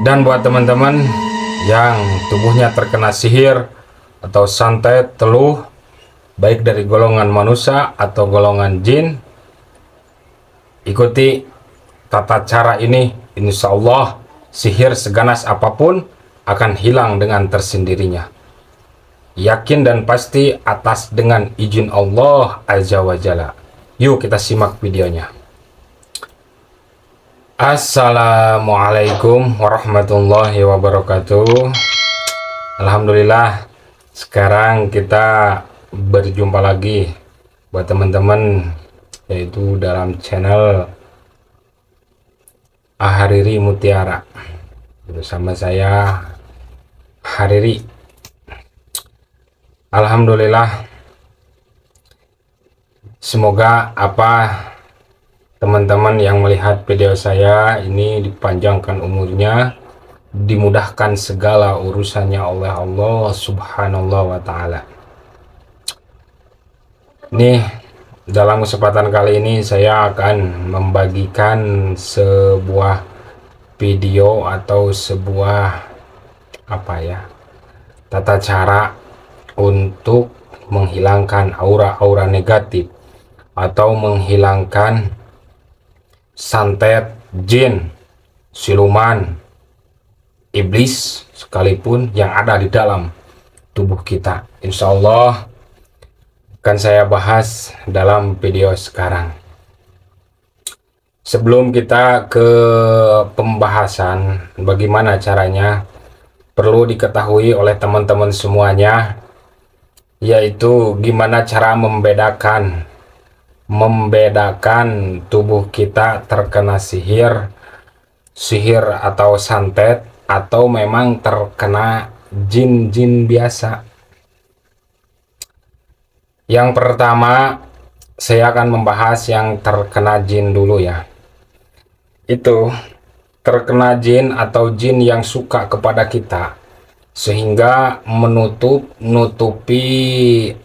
Dan buat teman-teman yang tubuhnya terkena sihir atau santet, teluh, baik dari golongan manusia atau golongan jin, ikuti tata cara ini. Insya Allah sihir seganas apapun akan hilang dengan tersendirinya. Yakin dan pasti atas dengan izin Allah Azza wa Jalla. Yuk kita simak videonya. Assalamualaikum warahmatullahi wabarakatuh. Alhamdulillah, sekarang kita berjumpa lagi buat teman-teman, yaitu dalam channel Hariri Mutiara bersama saya Hariri. Alhamdulillah, semoga teman-teman yang melihat video saya ini dipanjangkan umurnya, dimudahkan segala urusannya oleh Allah Subhanahu wa Ta'ala. Nih, dalam kesempatan kali ini saya akan membagikan sebuah video atau sebuah tata cara untuk menghilangkan aura-aura negatif atau menghilangkan santet, jin, siluman, iblis sekalipun yang ada di dalam tubuh kita. Insya Allah akan saya bahas dalam video sekarang. Sebelum kita ke pembahasan bagaimana caranya, perlu diketahui oleh teman-teman semuanya, yaitu gimana cara membedakan tubuh kita terkena sihir atau santet, atau memang terkena jin-jin biasa. Yang pertama, saya akan membahas yang terkena jin dulu ya. Itu terkena jin atau jin yang suka kepada kita, sehingga menutupi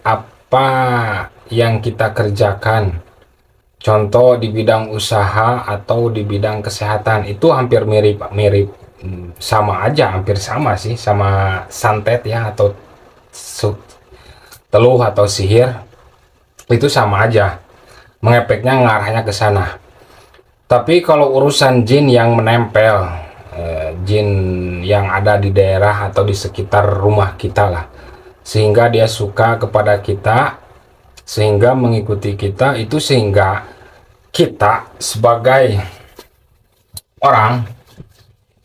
apa yang kita kerjakan. Contoh di bidang usaha atau di bidang kesehatan, itu hampir mirip sama aja, hampir sama sih sama santet ya, atau teluh atau sihir. Itu sama aja, mengefeknya ngarahnya ke sana. Tapi kalau urusan jin yang menempel, jin yang ada di daerah atau di sekitar rumah kita lah, sehingga dia suka kepada kita, sehingga mengikuti kita, itu sehingga kita sebagai orang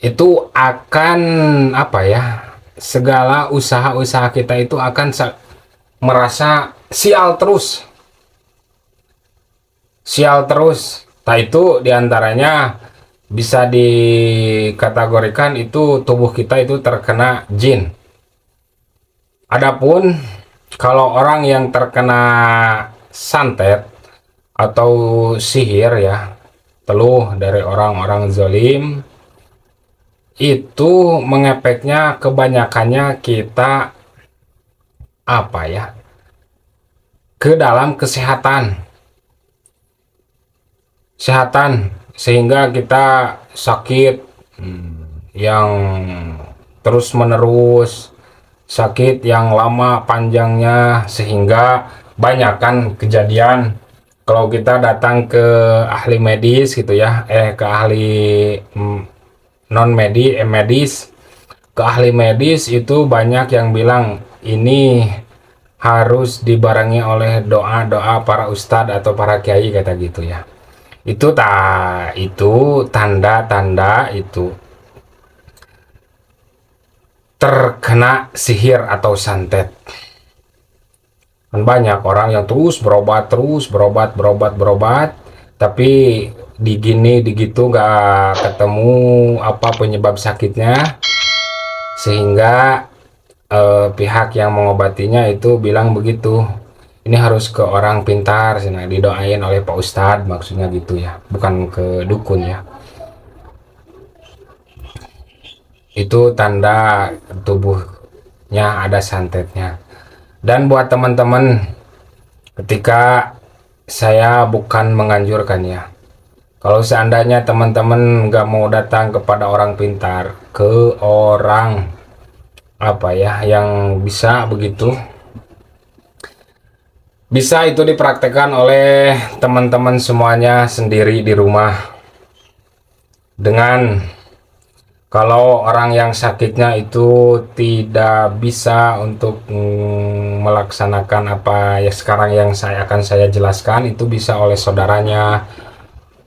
itu akan segala usaha-usaha kita itu akan merasa sial terus. Nah, itu diantaranya bisa dikategorikan itu tubuh kita itu terkena jin. Adapun kalau orang yang terkena santet atau sihir ya, teluh dari orang-orang zalim, itu mengefeknya kebanyakannya kita ke dalam kesehatan, sehingga kita sakit yang terus menerus, sakit yang lama panjangnya, sehingga banyak kan kejadian kalau kita datang ke ahli medis gitu ya, ke ahli medis, ke ahli medis itu banyak yang bilang ini harus dibarengi oleh doa-doa para ustadz atau para kiai, kata gitu ya. Itu tanda-tanda itu terkena sihir atau santet. Kan banyak orang yang terus berobat, tapi digitu nggak ketemu apa penyebab sakitnya, sehingga pihak yang mengobatinya itu bilang begitu, ini harus ke orang pintar, didoain oleh Pak Ustadz, maksudnya gitu ya, bukan ke dukun ya. Itu tanda tubuhnya ada santetnya. Dan buat teman-teman, ketika saya bukan menganjurkan ya, Kalau seandainya teman-teman nggak mau datang kepada orang pintar, ke orang apa ya yang bisa begitu, bisa itu dipraktekkan oleh teman-teman semuanya sendiri di rumah. Dengan kalau orang yang sakitnya itu tidak bisa untuk melaksanakan apa ya sekarang yang saya jelaskan, itu bisa oleh saudaranya,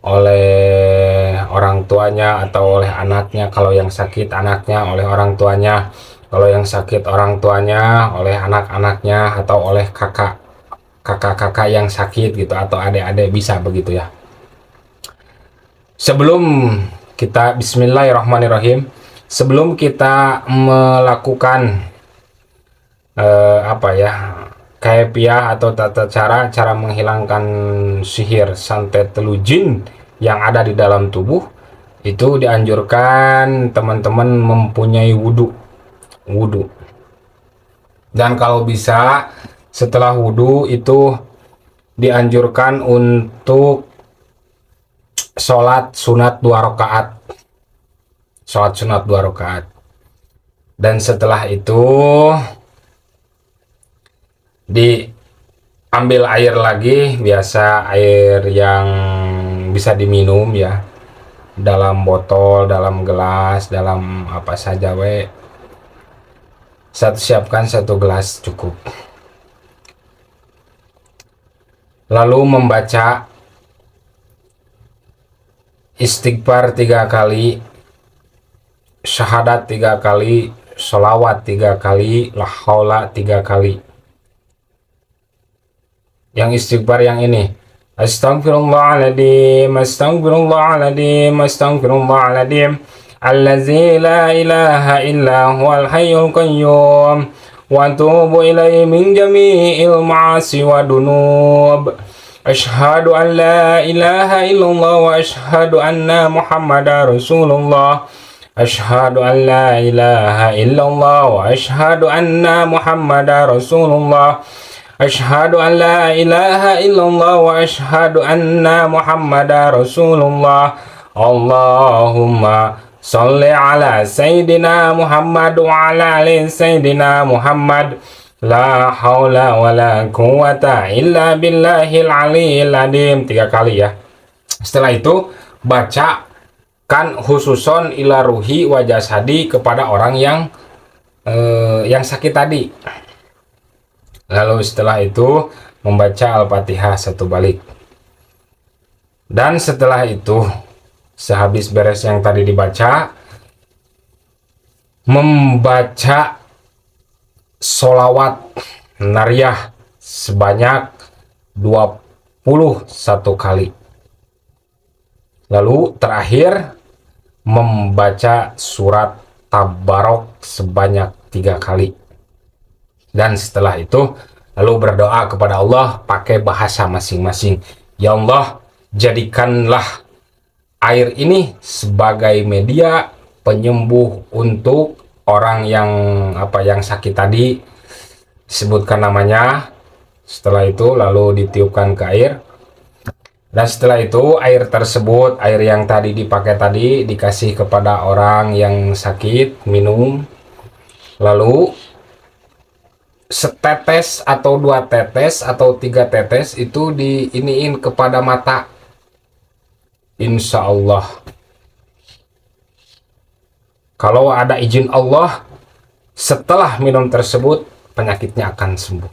oleh orang tuanya, atau oleh anaknya. Kalau yang sakit anaknya, oleh orang tuanya. Kalau yang sakit orang tuanya, oleh anak-anaknya, atau oleh kakak-kakak yang sakit gitu, atau adik-adik, bisa begitu ya. Sebelum kita bismillahirrahmanirrahim, sebelum kita melakukan apa ya kaifiah atau tata cara menghilangkan sihir santet telujin yang ada di dalam tubuh, itu dianjurkan teman-teman mempunyai wudhu. Dan kalau bisa setelah wudhu itu dianjurkan untuk sholat sunat 2 rakaat. Dan setelah itu diambil air lagi, biasa air yang bisa diminum ya, dalam botol, dalam gelas, dalam apa saja siapkan 1 gelas cukup. Lalu membaca istighfar 3 kali, syahadat 3 kali, sholawat 3 kali, la haula 3 kali. Yang istighfar yang ini, Astaghfirullahaladzim, astaghfirullahaladzim, astaghfirullahaladzim, allazi la ilaha illa huwal hayyul qayyum, wa atubu ilaihi min jami'il ma'asi wa dunub. Ashhadu an la ilaha illallah wa ashhadu anna Muhammadar Rasulullah. Ashhadu an la ilaha illallah wa ashhadu anna Muhammadar Rasulullah. Ashhadu an la ilaha illallah wa ashhadu anna Muhammadar Rasulullah. Allahumma salli ala Sayyidina Muhammad wa ala ali Sayyidina Muhammad. La haula wa la quwata illa billahil aliyil adim. 3 kali ya. Setelah itu bacakan khususon ila ruhi wa jasadi kepada orang yang sakit tadi. Lalu setelah itu membaca Al-Fatihah 1 balik. Dan setelah itu sehabis beres yang tadi dibaca, membaca sholawat nariyah sebanyak 21 kali. Lalu terakhir membaca surat Tabarok sebanyak 3 kali. Dan setelah itu lalu berdoa kepada Allah pakai bahasa masing-masing. Ya Allah, jadikanlah air ini sebagai media penyembuh untuk orang yang sakit tadi, sebutkan namanya. Setelah itu lalu ditiupkan ke air, dan setelah itu air tersebut, air yang tadi dipakai tadi, dikasih kepada orang yang sakit minum. Lalu setetes atau 2 tetes atau 3 tetes itu diiniin kepada mata. Insya Allah, kalau ada izin Allah, setelah minum tersebut penyakitnya akan sembuh.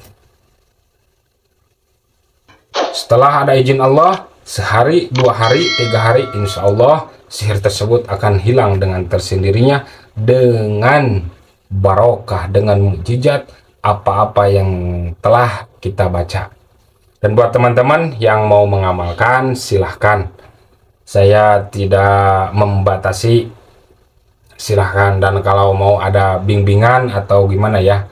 Setelah ada izin Allah, sehari, 2 hari, 3 hari, insya Allah sihir tersebut akan hilang dengan tersendirinya, dengan barokah, dengan mukjizat apa-apa yang telah kita baca. Dan buat teman-teman yang mau mengamalkan, silahkan. Saya tidak membatasi, silahkan. Dan kalau mau ada bimbingan atau gimana ya,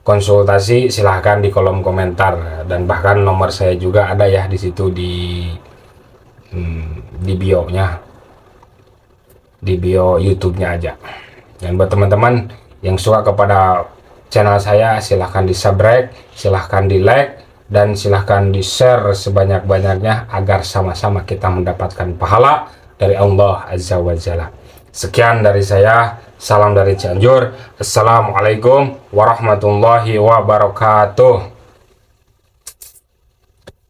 konsultasi, silahkan di kolom komentar. Dan bahkan nomor saya juga ada ya di situ di bio-nya, di bio YouTube-nya aja. Dan buat teman-teman yang suka kepada channel saya, silahkan di subscribe, silahkan di like, dan silahkan di-share sebanyak-banyaknya agar sama-sama kita mendapatkan pahala dari Allah Azza wa Jalla. Sekian dari saya, salam dari Cianjur. Assalamualaikum warahmatullahi wabarakatuh.